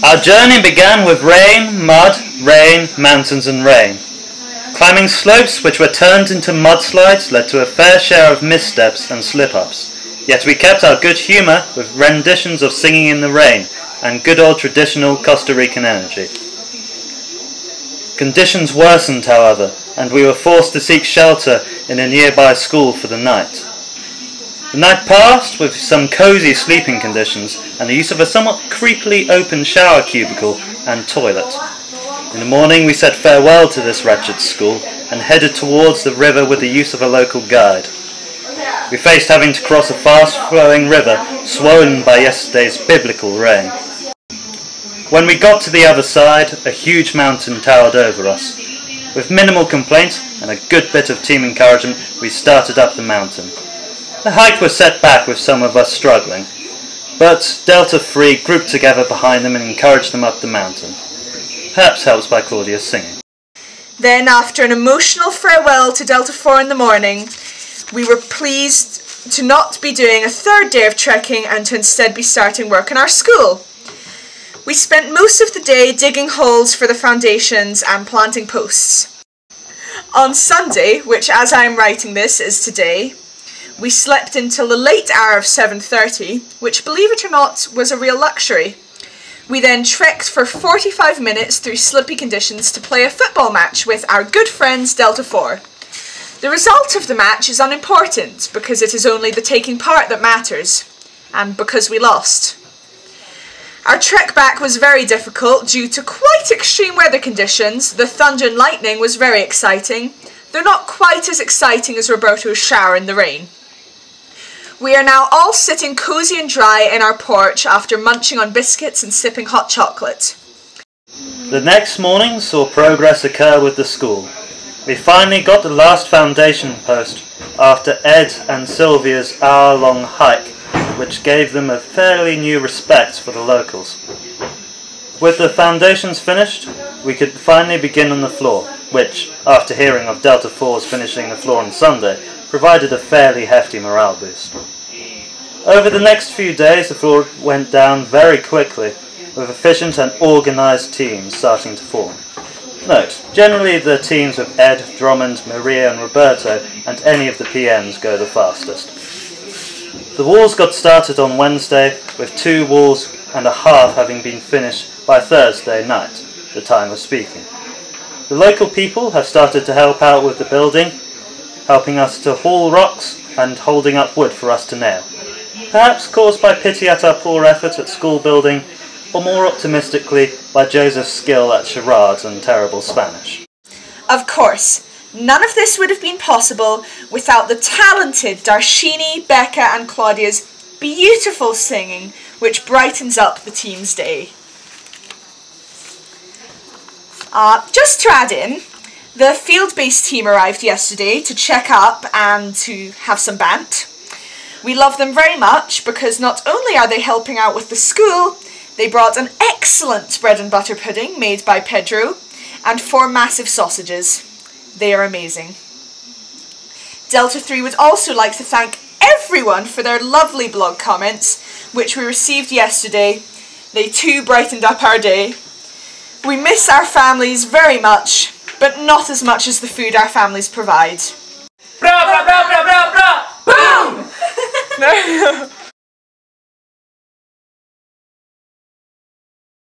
Our journey began with rain, mud, rain, mountains and rain. Climbing slopes which were turned into mudslides led to a fair share of missteps and slip-ups, yet we kept our good humour with renditions of Singing in the Rain and good old traditional Costa Rican energy. Conditions worsened, however, and we were forced to seek shelter in a nearby school for the night. The night passed with some cosy sleeping conditions and the use of a somewhat creepily open shower cubicle and toilet. In the morning we said farewell to this wretched school and headed towards the river with the use of a local guide. We faced having to cross a fast-flowing river swollen by yesterday's biblical rain. When we got to the other side, a huge mountain towered over us. With minimal complaint and a good bit of team encouragement, we started up the mountain. The hike was set back with some of us struggling, but Delta 3 grouped together behind them and encouraged them up the mountain. Perhaps helped by Claudia's singing. Then, after an emotional farewell to Delta 4 in the morning, we were pleased to not be doing a third day of trekking and to instead be starting work in our school. We spent most of the day digging holes for the foundations and planting posts. On Sunday, which as I am writing this is today, we slept until the late hour of 7:30, which, believe it or not, was a real luxury. We then trekked for 45 minutes through slippy conditions to play a football match with our good friends Delta 4. The result of the match is unimportant because it is only the taking part that matters, and because we lost. Our trek back was very difficult due to quite extreme weather conditions. The thunder and lightning was very exciting, though not quite as exciting as Roberto's shower in the rain. We are now all sitting cosy and dry in our porch after munching on biscuits and sipping hot chocolate. The next morning saw progress occur with the school. We finally got the last foundation post after Ed and Sylvia's hour-long hike, which gave them a fairly new respect for the locals. With the foundations finished, we could finally begin on the floor, which, after hearing of Delta 4's finishing the floor on Sunday, provided a fairly hefty morale boost. Over the next few days the floor went down very quickly, with efficient and organised teams starting to form. Note, generally the teams of Ed, Drummond, Maria and Roberto and any of the PMs go the fastest. The walls got started on Wednesday, with 2 walls and a half having been finished by Thursday night, the time of speaking. The local people have started to help out with the building, helping us to haul rocks and holding up wood for us to nail. Perhaps caused by pity at our poor effort at school building, or more optimistically by Joseph's skill at charades and terrible Spanish. Of course, none of this would have been possible without the talented Darshini, Becca and Claudia's beautiful singing, which brightens up the team's day. Just to add in, the field-based team arrived yesterday to check up and to have some bant. We love them very much because not only are they helping out with the school, they brought an excellent bread and butter pudding made by Pedro and 4 massive sausages. They are amazing. Delta 3 would also like to thank everyone for their lovely blog comments, which we received yesterday. They too brightened up our day. We miss our families very much, but not as much as the food our families provide. Bra, bra, bra, bra, bra, bra! Boom! No.